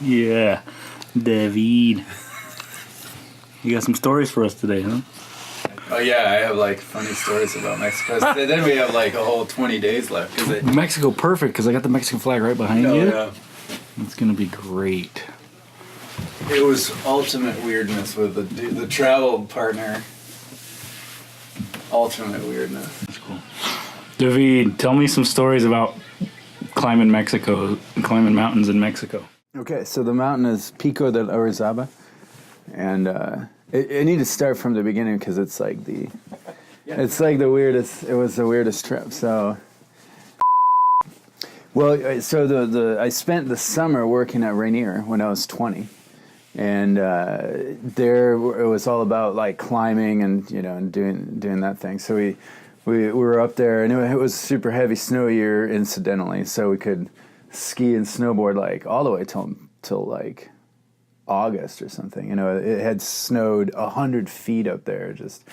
Yeah, David. You got some stories for us today, huh? Oh yeah, I have like funny stories about Mexico. Then we have like a whole 20 days left. Mexico, perfect, because I got the Mexican flag right behind you. Yeah. It's gonna be great. It was ultimate weirdness with the travel partner. Ultimate weirdness. That's cool. David, tell me some stories about climbing mountains in Mexico. Okay, so the mountain is Pico del Orizaba, and I need to start from the beginning because it's like it's like the weirdest. It was the weirdest trip. So, well, I spent the summer working at Rainier when I was 20, and there it was all about like climbing and and doing that thing. So we were up there, and it was a super heavy snow year, incidentally, so we could ski and snowboard like all the way till like August or something. It had snowed 100 feet up there, just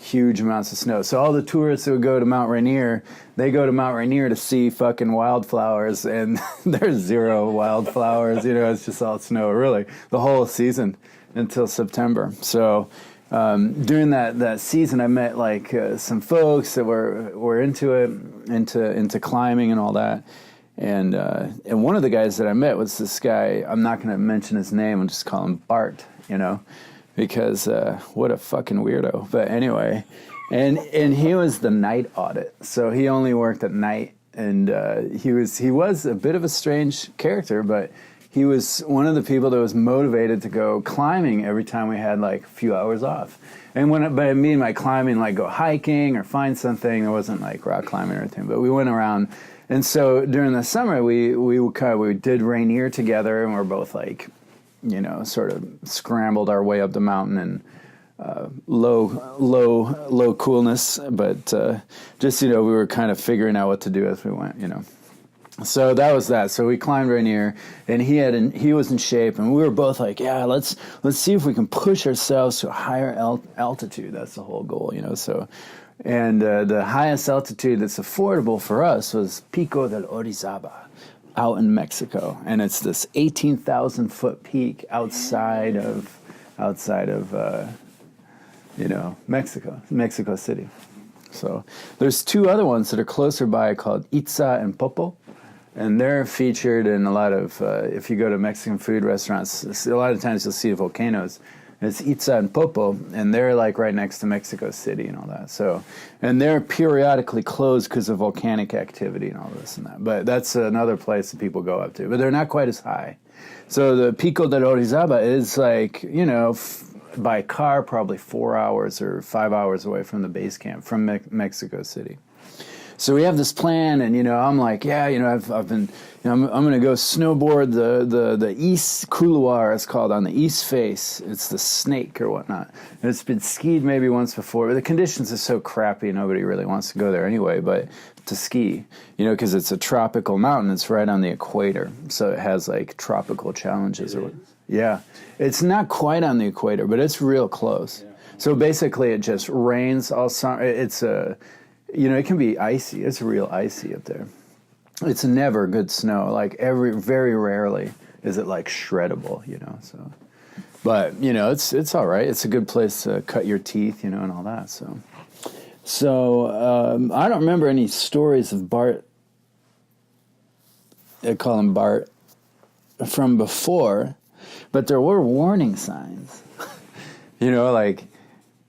huge amounts of snow. So all the tourists that would go to Mount Rainier, they go to Mount Rainier to see fucking wildflowers, and there's zero wildflowers. It's just all snow, really, the whole season until September. So during that season, I met like some folks that were into climbing and all that. And one of the guys that I met was this guy. I'm not going to mention his name. I'll just call him Bart, because what a fucking weirdo. But anyway, and he was the night audit, so he only worked at night. And he was a bit of a strange character, but he was one of the people that was motivated to go climbing every time we had like a few hours off. And by me and my climbing, like go hiking or find something. It wasn't like rock climbing or anything, but we went around. And so during the summer, we did Rainier together, and we're both like, sort of scrambled our way up the mountain and low coolness, but just we were kind of figuring out what to do as we went, So that was that. So we climbed Rainier, and he was in shape, and we were both like, yeah, let's see if we can push ourselves to a higher altitude. That's the whole goal, So. And the highest altitude that's affordable for us was Pico del Orizaba, out in Mexico, and it's this 18,000 foot peak outside of Mexico City. So there's two other ones that are closer by called Itza and Popo, and they're featured in a lot of if you go to Mexican food restaurants, a lot of times you'll see volcanoes. It's Itza and Popo, and they're like right next to Mexico City and all that. So, and they're periodically closed because of volcanic activity and all this and that. But that's another place that people go up to. But they're not quite as high. So the Pico del Orizaba is like, by car probably 4 hours or 5 hours away from the base camp from Mexico City. So we have this plan, and I'm like, yeah, I've been, I'm going to go snowboard the East Couloir, it's called, on the east face. It's the snake or whatnot. And it's been skied maybe once before. But the conditions are so crappy, nobody really wants to go there anyway. But to ski, because it's a tropical mountain, it's right on the equator, so it has like tropical challenges. Yeah, it's not quite on the equator, but it's real close. Yeah. So basically, it just rains all summer. It's a it can be icy. It's real icy up there. It's never good snow. Like very rarely is it like shreddable, So, but it's all right. It's a good place to cut your teeth, and all that. So I don't remember any stories of Bart. I call him Bart from before, but there were warning signs. Like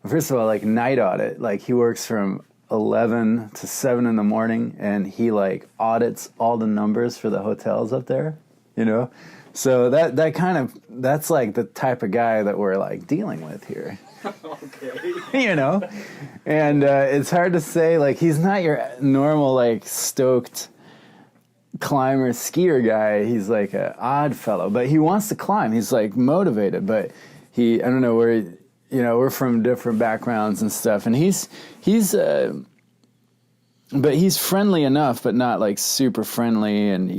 first of all, like night audit. Like he works from 11 to 7 in the morning, and he like audits all the numbers for the hotels up there, so that's like the type of guy that we're like dealing with here. Okay. And it's hard to say, like, he's not your normal like stoked climber skier guy. He's like an odd fellow, but he wants to climb. He's like motivated, but I don't know where we're from different backgrounds and stuff, and he's friendly enough, but not like super friendly. And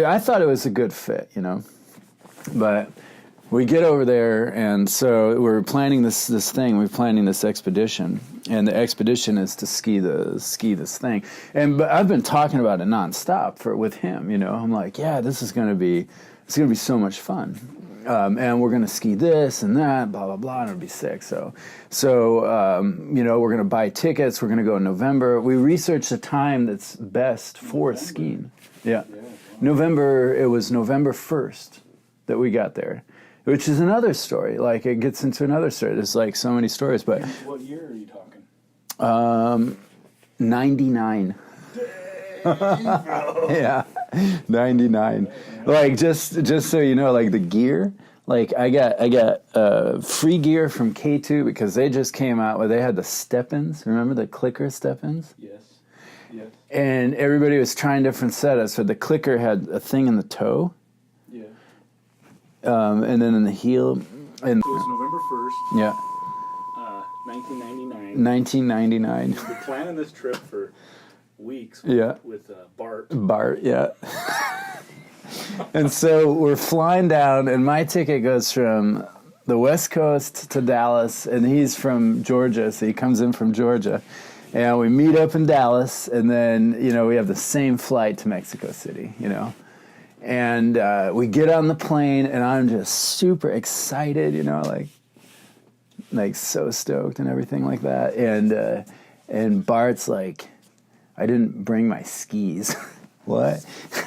I thought it was a good fit, But we get over there, and so we're planning this thing. We're planning this expedition, and the expedition is to ski this thing. But I've been talking about it nonstop with him. I'm like, yeah, it's gonna be so much fun, and we're gonna ski this and that, blah blah blah, and it'll be sick. So we're gonna buy tickets. We're gonna go in November. We researched the time that's best for skiing. Yeah, November. It was November 1st that we got there. Which is another story. Like, it gets into another story. There's, like, so many stories, but... What year are you talking? 99. Yeah, 99. Like, just so you know, like, the gear... Like, I got free gear from K2 because they just came out where they had the step-ins. Remember the clicker step-ins? Yes. And everybody was trying different setups. So the clicker had a thing in the toe. And then in the heel. And so it's November 1st. Yeah. 1999. 1999. We've been planning this trip for weeks with Bart. Bart, yeah. And so we're flying down, and my ticket goes from the West Coast to Dallas, and he's from Georgia, so he comes in from Georgia. And we meet up in Dallas, and then, we have the same flight to Mexico City, And we get on the plane, and I'm just super excited, like so stoked and everything like that. And Bart's like, I didn't bring my skis. What?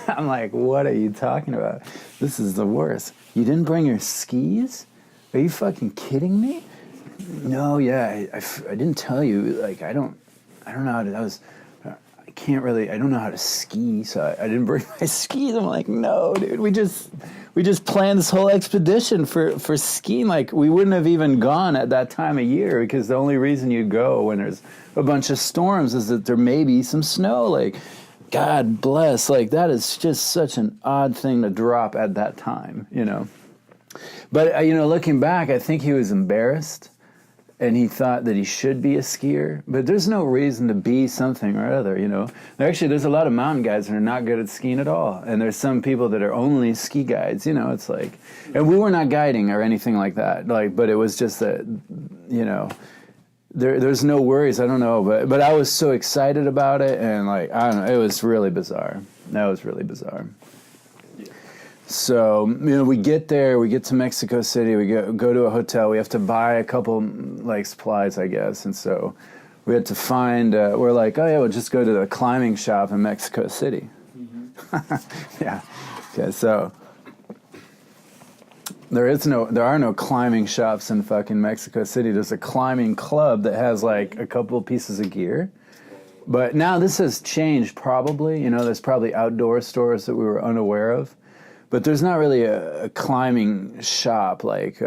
I'm like, what are you talking about? This is the worst. You didn't bring your skis? Are you fucking kidding me? No, yeah, I didn't tell you. Like, I don't know how to. I don't know how to ski, so I didn't bring my skis. I'm like, no, dude, we just planned this whole expedition for skiing. Like, we wouldn't have even gone at that time of year because the only reason you go when there's a bunch of storms is that there may be some snow. Like, God bless, like, that is just such an odd thing to drop at that time, But, looking back, I think he was embarrassed. And he thought that he should be a skier, but there's no reason to be something or other, Actually, there's a lot of mountain guys that are not good at skiing at all, and there's some people that are only ski guides, It's like, and we were not guiding or anything like that, but it was just that, there's no worries. I don't know, but I was so excited about it, and like, I don't know, it was really bizarre. That was really bizarre. So, we get there, we get to Mexico City, we go to a hotel, we have to buy a couple, like, supplies, I guess, and so we had to find, we're like, oh yeah, we'll just go to the climbing shop in Mexico City. Mm-hmm. Yeah, okay, so there are no climbing shops in fucking Mexico City. There's a climbing club that has, like, a couple pieces of gear. But now this has changed, probably, there's probably outdoor stores that we were unaware of. But there's not really a climbing shop. Like,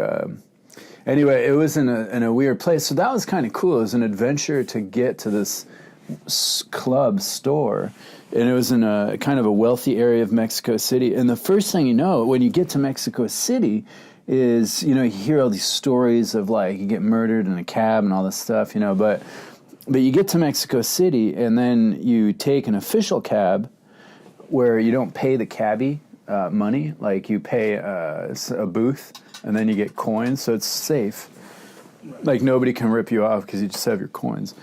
anyway, it was in a weird place. So that was kind of cool. It was an adventure to get to this club store. And it was in a kind of a wealthy area of Mexico City. And the first thing you know, when you get to Mexico City, is, you hear all these stories of, like, you get murdered in a cab and all this stuff, But you get to Mexico City, and then you take an official cab where you don't pay the cabbie money, like you pay a booth, and then you get coins, so it's safe. Like, nobody can rip you off because you just have your coins.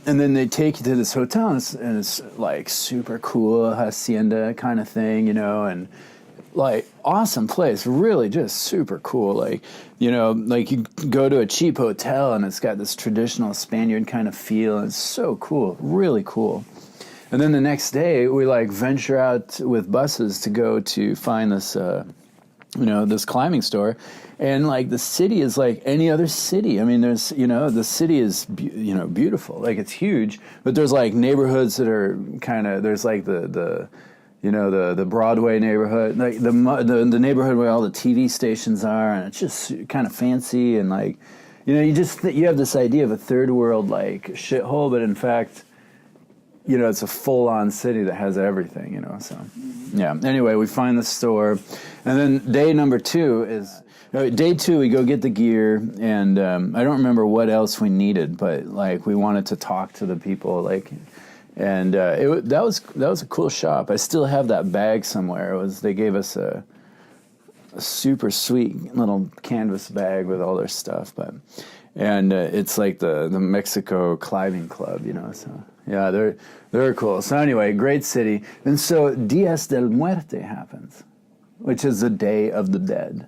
And then they take you to this hotel, and it's like super cool hacienda kind of thing, and like awesome place, really just super cool. Like, like you go to a cheap hotel, and it's got this traditional Spaniard kind of feel, and it's so cool, really cool. And then the next day, we, like, venture out with buses to go to find this, this climbing store. And, like, the city is like any other city. I mean, there's, the city is, beautiful. Like, it's huge. But there's, like, neighborhoods that are kind of, there's, like, the Broadway neighborhood, like, the neighborhood where all the TV stations are. And it's just kind of fancy. And, like, you have this idea of a third world, like, shithole. But, in fact, it's a full-on city that has everything, so, yeah. Anyway, we find the store, and then day two, we go get the gear, and I don't remember what else we needed, but, like, we wanted to talk to the people, like, and that was a cool shop. I still have that bag somewhere. They gave us super sweet little canvas bag with all their stuff, and it's like the Mexico climbing club, you know. So yeah, they're cool. So anyway, great city. And so Días del Muerte happens, which is the Day of the Dead.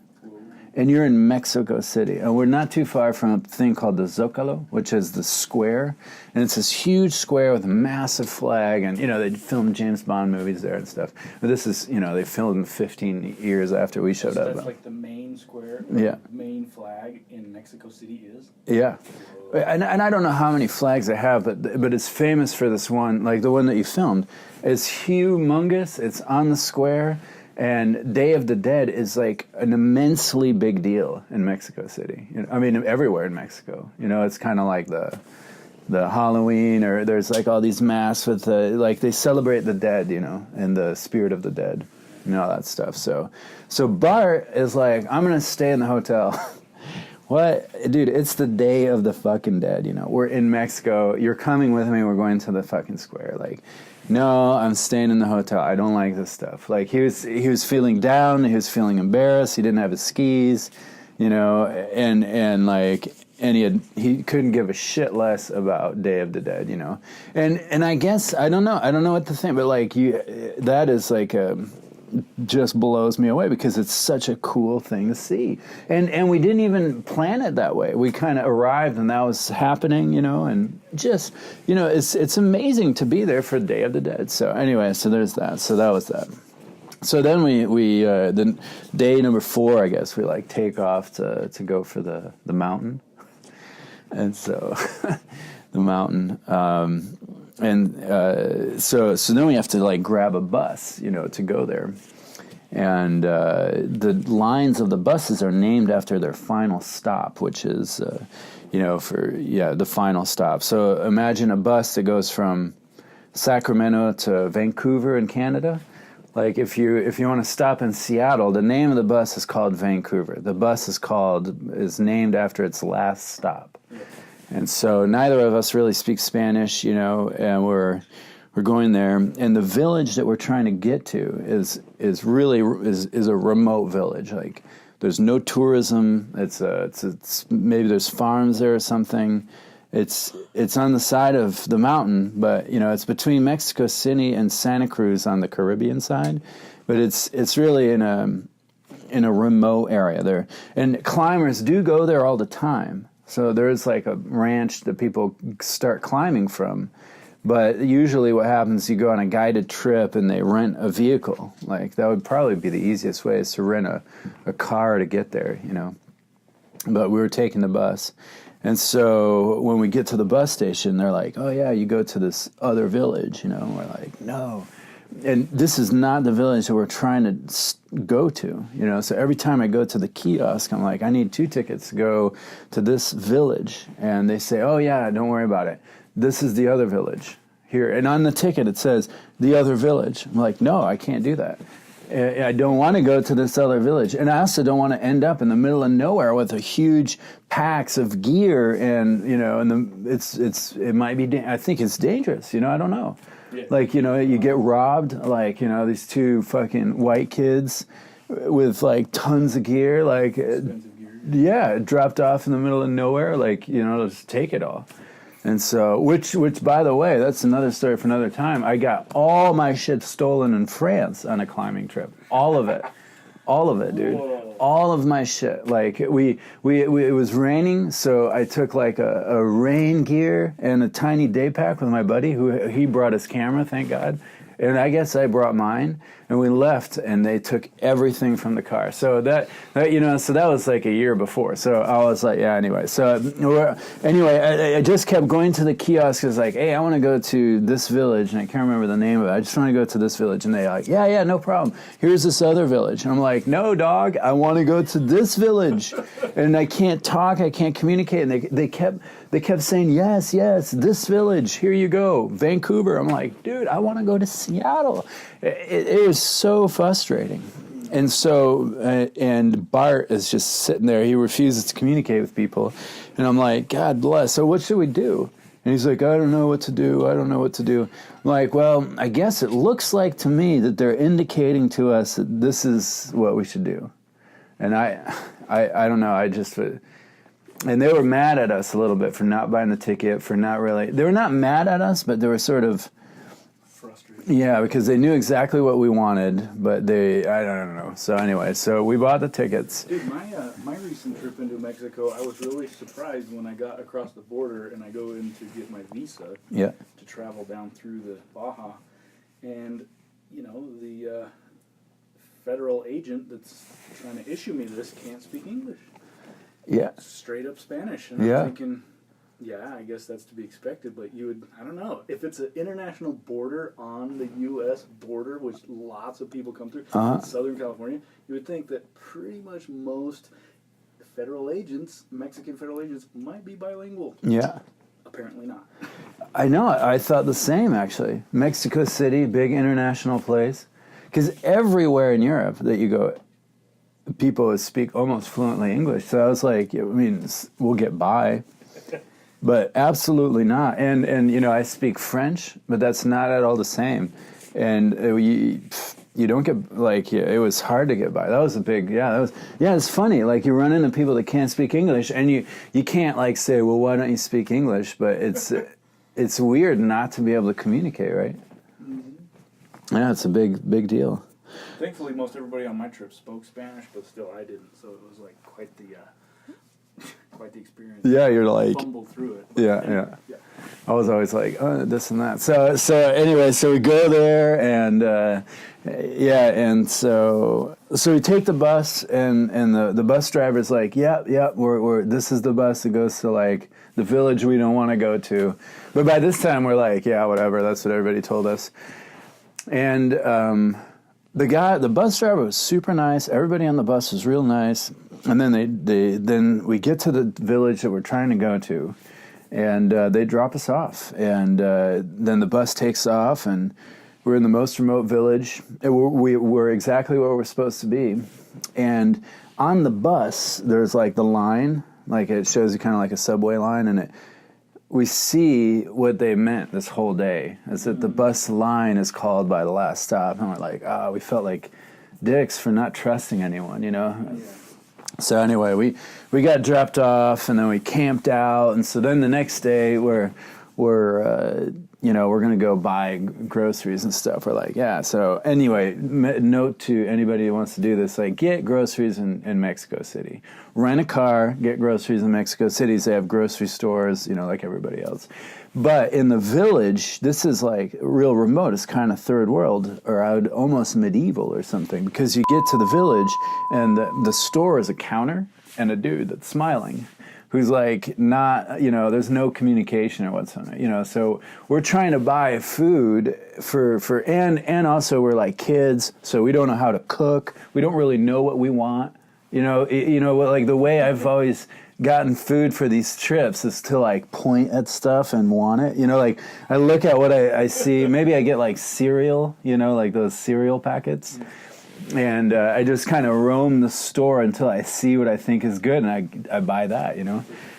And you're in Mexico City. And we're not too far from a thing called the Zócalo, which is the square. And it's this huge square with a massive flag. And, you know, they filmed James Bond movies there and stuff. But this is, you know, they filmed 15 years after we showed up. So that's like the main square, yeah. Main flag in Mexico City is? Yeah. And I don't know how many flags they have, but it's famous for this one, like the one that you filmed. It's humongous. It's on the square. And Day of the Dead is like an immensely big deal in Mexico City. You know, I mean, everywhere in Mexico. You know, it's kind of like the Halloween, or there's like all these masks with like they celebrate the dead, you know, and the spirit of the dead, and all that stuff. So Bart is like, I'm gonna stay in the hotel. What, dude? It's the Day of the fucking Dead. You know, we're in Mexico. You're coming with me. We're going to the fucking square. Like, no, I'm staying in the hotel. I don't like this stuff. Like he was feeling down. He was feeling embarrassed. He didn't have his skis, you know, and he couldn't give a shit less about Day of the Dead, you know. And I guess I don't know what to think, but like that is like just blows me away because it's such a cool thing to see. And we didn't even plan it that way. We kind of arrived and that was happening, you know, and just, you know, it's amazing to be there for Day of the Dead. So anyway, so there's that. So that was that. So then we the day number 4, I guess, we like take off to go for the mountain. And so the mountain, so then we have to like grab a bus, you know, to go there. And the lines of the buses are named after their final stop, which is, you know, the final stop. So imagine a bus that goes from Sacramento to Vancouver in Canada. Like if you want to stop in Seattle, the name of the bus is called Vancouver. The bus is named after its last stop. And so neither of us really speak Spanish, you know, and we're going there. And the village that we're trying to get to is really a remote village. Like there's no tourism. It's maybe there's farms there or something. It's on the side of the mountain, but you know, it's between Mexico City and Santa Cruz on the Caribbean side. But it's really in a remote area there. And climbers do go there all the time. So there's like a ranch that people start climbing from. But usually what happens, you go on a guided trip and they rent a vehicle. Like that would probably be the easiest way, is to rent a car to get there, you know. But we were taking the bus. And so when we get to the bus station, they're like, oh yeah, you go to this other village, you know. And we're like, no. And this is not the village that we're trying to go to, you know. So every time I go to the kiosk, I'm like, I need 2 tickets to go to this village. And they say, oh yeah, don't worry about it. This is the other village here. And on the ticket it says, the other village. I'm like, no, I can't do that. I don't want to go to this other village. And I also don't want to end up in the middle of nowhere with a huge packs of gear. And, you know, and it might be, I think it's dangerous, you know, I don't know. Yeah. Like, you know, you get robbed, like, you know, these 2 fucking white kids with like tons of gear, like, expensive gear. Yeah, dropped off in the middle of nowhere, like, you know, just take it all. And so, which by the way, that's another story for another time. I got all my shit stolen in France on a climbing trip. All of it, dude. Whoa. All of my shit. Like it was raining, so I took like a rain gear and a tiny day pack with my buddy, he brought his camera, thank God. And I guess I brought mine, and we left, and they took everything from the car. So that you know, so that was like a year before. So I was like, yeah, anyway. So I just kept going to the kiosk. It's like, hey, I want to go to this village, and I can't remember the name of it. I just want to go to this village. And they're like, yeah, no problem. Here's this other village. And I'm like, no, dog, I want to go to this village. And I can't talk, I can't communicate. And they kept saying, yes, this village, here you go, Vancouver. I'm like, dude, I want to go to Seattle. It was so frustrating. And so, and Bart is just sitting there. He refuses to communicate with people. And I'm like, God bless. So what should we do? And he's like, I don't know what to do. I'm like, well, I guess it looks like to me that they're indicating to us that this is what we should do. And I don't know. I just, and they were mad at us a little bit for not buying the ticket, for not really. They were not mad at us, but they were sort of frustrated. Yeah, because they knew exactly what we wanted, but I don't know. So anyway, so we bought the tickets. Dude, my recent trip into Mexico, I was really surprised when I got across the border and I go in to get my visa to travel down through the Baja, and the federal agent that's trying to issue me this can't speak English. Yeah. Straight up Spanish. And I'm thinking, yeah, I guess that's to be expected, but I don't know, if it's an international border on the U.S. border, which lots of people come through, in Southern California, you would think that pretty much most federal agents, Mexican federal agents, might be bilingual. Yeah. Apparently not. I know, I thought the same, actually. Mexico City, big international place. Because everywhere in Europe that you go, people speak almost fluently English. So I was like, I mean, we'll get by. But absolutely not. And I speak French, but that's not at all the same. And you don't get, like, it was hard to get by. That was a big, it's funny. Like, you run into people that can't speak English, and you can't, like, say, well, why don't you speak English? But it's weird not to be able to communicate, right? Mm-hmm. Yeah, it's a big deal. Thankfully, most everybody on my trip spoke Spanish, but still I didn't. So it was, like, quite the experience. Yeah, you're like fumble through it. Yeah. I was always like, this and that. So anyway, so we go there, and and so we take the bus, and the bus driver's like, we're this is the bus that goes to, like, the village we don't want to go to. But by this time we're like, yeah, whatever. That's what everybody told us. And the bus driver was super nice. Everybody on the bus was real nice. And then then we get to the village that we're trying to go to, and they drop us off. And then the bus takes off, and we're in the most remote village. We're exactly where we're supposed to be. And on the bus, there's, like, the line, like, it shows you kind of like a subway line, and we see what they meant this whole day, is that the bus line is called by the last stop. And we're like, we felt like dicks for not trusting anyone, Yeah. So anyway, we got dropped off, and then we camped out, and so then the next day we're gonna go buy groceries and stuff. We're like, yeah. So anyway, note to anybody who wants to do this: like, get groceries in Mexico City. Rent a car, get groceries in Mexico City. They have grocery stores, like everybody else. But in the village, this is, like, real remote. It's kind of third world, or almost medieval or something, because you get to the village, and the store is a counter and a dude that's smiling, who's, like, not, there's no communication or whatsoever, So we're trying to buy food and also we're, like, kids, so we don't know how to cook. We don't really know what we want. Like, the way I've always gotten food for these trips is to, like, point at stuff and want it. Like, I look at what I see. Maybe I get, like, cereal, like those cereal packets. And I just kind of roam the store until I see what I think is good, and I buy that,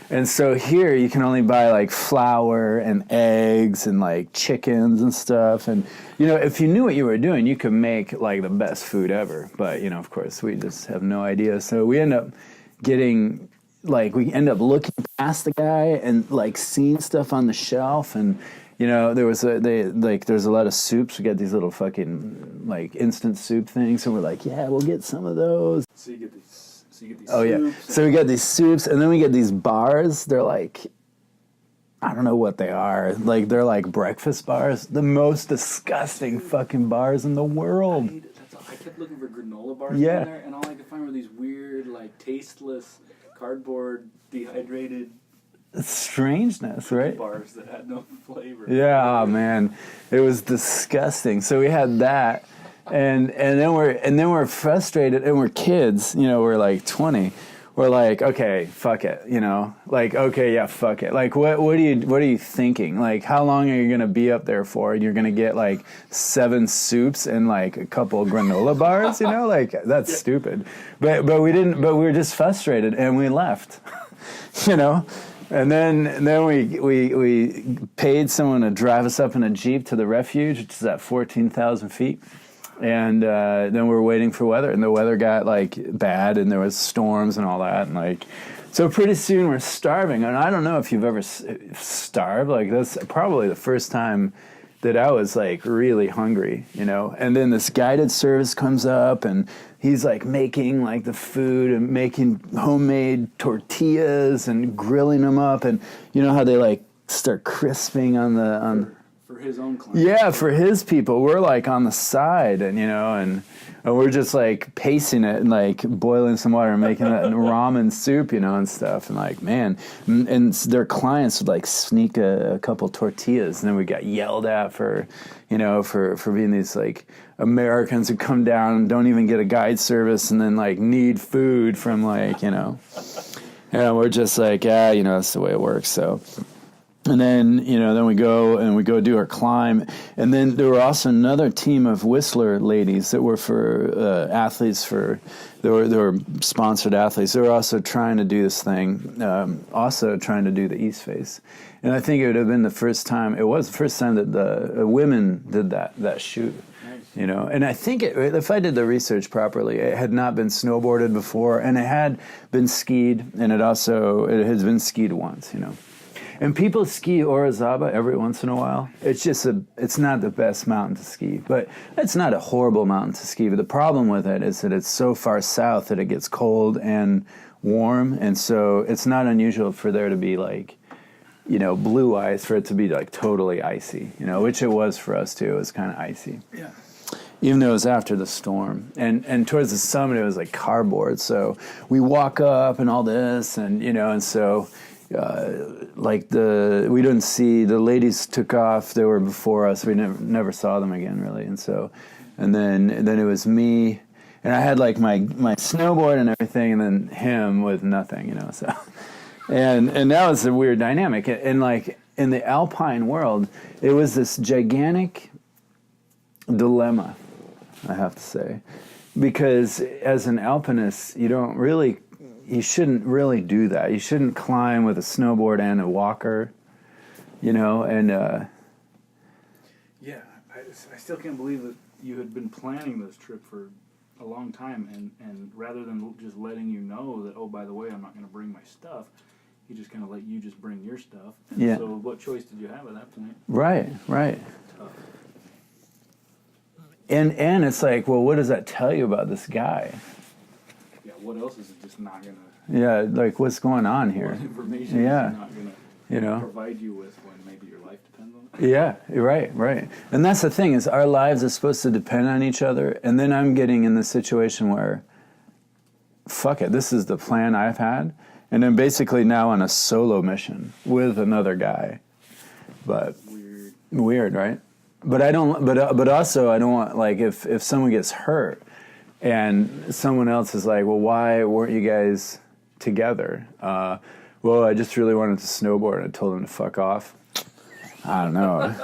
And so here you can only buy, like, flour and eggs and, like, chickens and stuff. And, if you knew what you were doing, you could make, like, the best food ever. But, of course, we just have no idea. So we end up looking past the guy and, like, seeing stuff on the shelf. And, there's a lot of soups. We got these little fucking, like, instant soup things. And we're like, yeah, we'll get some of those. So you get these Oh, soups. yeah. So we got these soups, and then we get these bars. They're like, I don't know what they are. Like, they're like breakfast bars. The most disgusting fucking bars in the world. I kept looking for granola bars Yeah. in there, and all I could find were these weird, like, tasteless, cardboard, dehydrated strangeness, right? bars that had no flavor. Yeah, oh, man. It was disgusting. So we had that. And then we're frustrated, and we're kids, we're like 20. We're like, okay, fuck it, like, okay, yeah, fuck it. Like, what are you thinking? Like, how long are you gonna be up there for? And you're gonna get, like, 7 soups and, like, a couple of granola bars, like, that's stupid. But we didn't. But we were just frustrated, and we left, And then we paid someone to drive us up in a Jeep to the refuge, which is at 14,000 feet. And then we were waiting for weather, and the weather got like bad, and there was storms and all that, and like, so pretty soon we're starving. And I don't know if you've ever starved. Like that's probably the first time that I was like really hungry, you know. And then this guided service comes up, and he's like making like the food and making homemade tortillas and grilling them up, and you know how they like start crisping on the for his own clients. Yeah, for his people. We're like on the side, and you know, and we're just like pacing it and like boiling some water and making that ramen soup, you know, and stuff. And like, man, and their clients would like sneak a couple tortillas, and then we got yelled at for, you know, for being these like Americans who come down and don't even get a guide service, and then like need food from like, you know, and we're just like, yeah, you know, that's the way it works. So. And then, you know, then we go do our climb. And then there were also another team of Whistler ladies that were for athletes they were sponsored athletes. They were also trying to do this thing, also trying to do the East Face. And I think it would have been the first time that the women did that shoot. Nice. You know, and I think if I did the research properly, it had not been snowboarded before, and it had been skied, and it has been skied once, you know. And people ski Orizaba every once in a while. It's just it's not the best mountain to ski, but it's not a horrible mountain to ski. But the problem with it is that it's so far south that it gets cold and warm, and so it's not unusual for there to be like, you know, blue ice, for it to be like totally icy, you know, which it was for us too. It was kind of icy. Yeah. Even though it was after the storm. And towards the summit, it was like cardboard. So we walk up and all this, and, you know, and so... we didn't see, the ladies took off, they were before us, we never saw them again really, and then it was me, and I had like my snowboard and everything, and then him with nothing, you know, so, and that was a weird dynamic, and like in the alpine world, it was this gigantic dilemma, I have to say, because as an alpinist, you shouldn't really do that. You shouldn't climb with a snowboard and a walker, you know, and... Yeah, I still can't believe that you had been planning this trip for a long time, and rather than just letting you know that, oh, by the way, I'm not going to bring my stuff, he just kind of let you just bring your stuff. And yeah. So what choice did you have at that point? Right. Tough. And it's like, well, what does that tell you about this guy? What else is it just not going to... Yeah, like, what's going on here? What information is he not going to provide you with when maybe your life depends on it? Yeah, right. And that's the thing, is our lives are supposed to depend on each other, and then I'm getting in this situation where, fuck it, this is the plan I've had, and I'm basically now on a solo mission with another guy. But... Weird, right? But I don't... But also, I don't want, like, if someone gets hurt... And someone else is like, well, why weren't you guys together? Well, I just really wanted to snowboard, and I told him to fuck off. I don't know.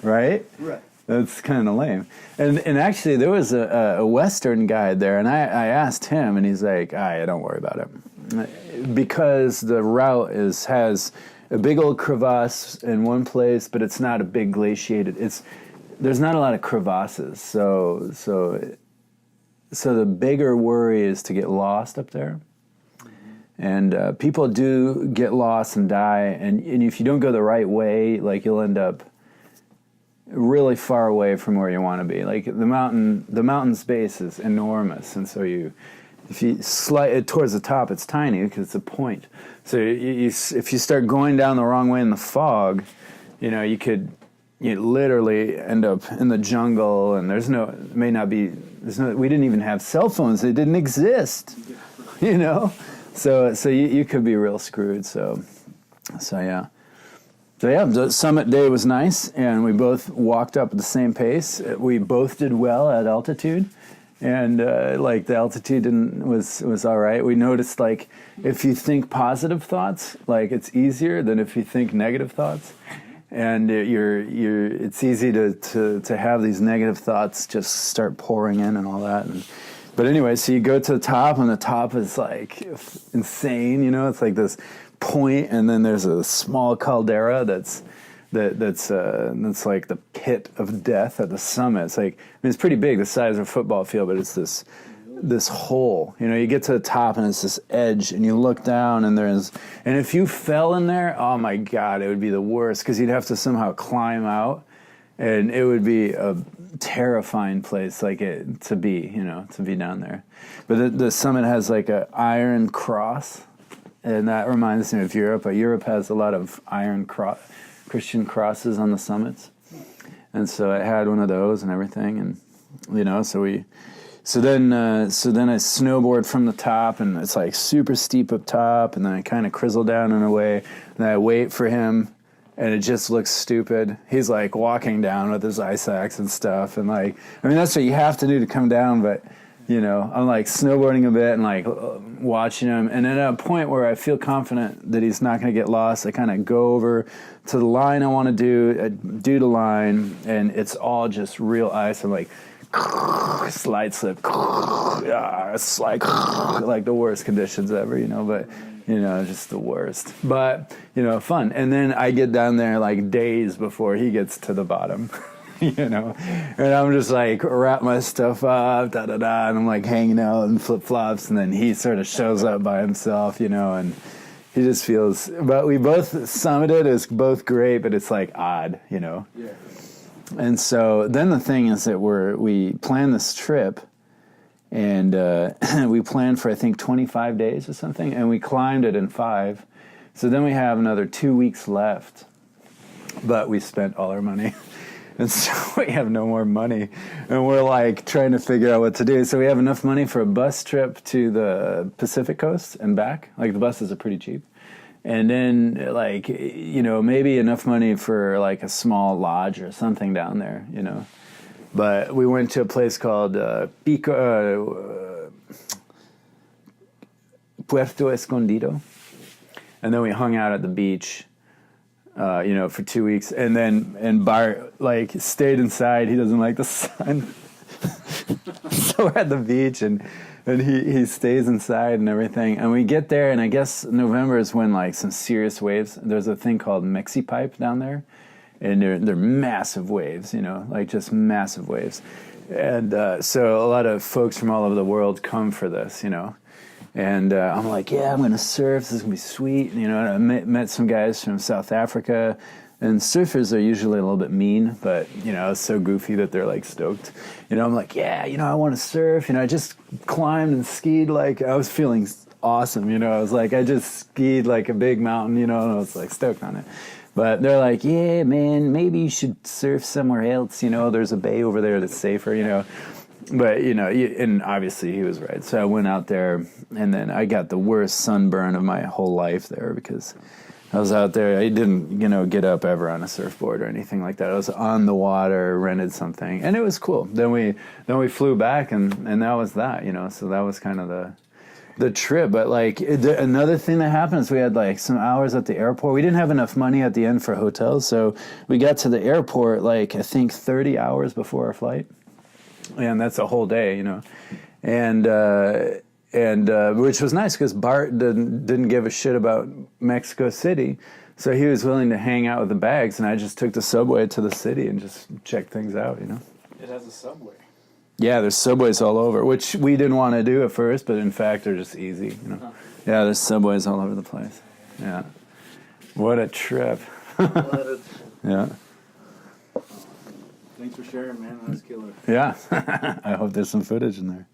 Right? Right. That's kind of lame. And actually, there was a Western guide there, and I asked him, and he's like, don't worry about it. Because the route has a big old crevasse in one place, but it's not a big glaciated. There's not a lot of crevasses, so the bigger worry is to get lost up there. And people do get lost and die, and if you don't go the right way, like, you'll end up really far away from where you want to be. Like, the mountain's base is enormous, and so if you slide it towards the top, it's tiny because it's a point. So if you start going down the wrong way in the fog, you know, you literally end up in the jungle, and we didn't even have cell phones. They didn't exist, you know? So you could be real screwed, so yeah. So yeah, the summit day was nice, and we both walked up at the same pace. We both did well at altitude, and like, the altitude was all right. We noticed, like, if you think positive thoughts, like, it's easier than if you think negative thoughts. And it's easy to have these negative thoughts just start pouring in and all that. But anyway, so you go to the top, and the top is like insane, you know. It's like this point, and then there's a small caldera that's that's like the pit of death at the summit. It's like, I mean, it's pretty big, the size of a football field, but it's this hole. You know, you get to the top and it's this edge, and you look down and if you fell in there, oh my God, it would be the worst, because you'd have to somehow climb out, and it would be a terrifying place to be down there. But the summit has like a iron cross, and that reminds me of Europe. But Europe has a lot of Christian crosses on the summits, and so I had one of those and everything, and so then I snowboard from the top, and it's like super steep up top, and then I kind of crizzle down in a way, and I wait for him, and it just looks stupid. He's like walking down with his ice axe and stuff, and like, I mean, that's what you have to do to come down, but I'm like snowboarding a bit and like watching him, and then at a point where I feel confident that he's not going to get lost, I kind of go over to the line I want to do the line, and it's all just real ice. I'm like, slide slip, it's like the worst conditions ever, but just the worst, but fun. And then I get down there like days before he gets to the bottom. And I'm just like wrap my stuff up, and I'm like hanging out in flip flops, and then he sort of shows up by himself, and he just feels. But we both summited. It's both great, but it's like odd, Yeah. And so then the thing is that we planned this trip, and we planned for I think 25 days or something, and we climbed it in 5. So then we have another 2 weeks left, but we spent all our money. And so we have no more money, and we're like trying to figure out what to do. So we have enough money for a bus trip to the Pacific coast and back. Like the buses are pretty cheap. And then like, maybe enough money for like a small lodge or something down there, But we went to a place called Puerto Escondido. And then we hung out at the beach. For 2 weeks, and Bart like stayed inside. He doesn't like the sun, so we're at the beach, and he stays inside and everything. And we get there, and I guess November is when like some serious waves. There's a thing called Mexipipe down there, and they're massive waves, like just massive waves. And so a lot of folks from all over the world come for this, And I'm like, yeah, I'm going to surf. This is going to be sweet. And I met some guys from South Africa. And surfers are usually a little bit mean, but, it's so goofy that they're, like, stoked. I'm like, yeah, I want to surf. I just climbed and skied. Like, I was feeling awesome, I was like, I just skied, like, a big mountain, and I was, like, stoked on it. But they're like, yeah, man, maybe you should surf somewhere else. There's a bay over there that's safer, But, and obviously he was right. So I went out there, and then I got the worst sunburn of my whole life there, because I was out there. I didn't, get up ever on a surfboard or anything like that. I was on the water, rented something, and it was cool. Then we flew back, and that was that, So that was kind of the trip. But, like, another thing that happened is we had, like, some hours at the airport. We didn't have enough money at the end for hotels, so we got to the airport, like, I think 30 hours before our flight. And that's a whole day, and which was nice, because Bart didn't give a shit about Mexico City, so he was willing to hang out with the bags, and I just took the subway to the city and just checked things out, It has a subway. Yeah, there's subways all over, which we didn't want to do at first, but in fact they're just easy, Huh. Yeah, there's subways all over the place. Yeah, what a trip. Yeah. Thanks for sharing, man. That was killer. Yeah. I hope there's some footage in there.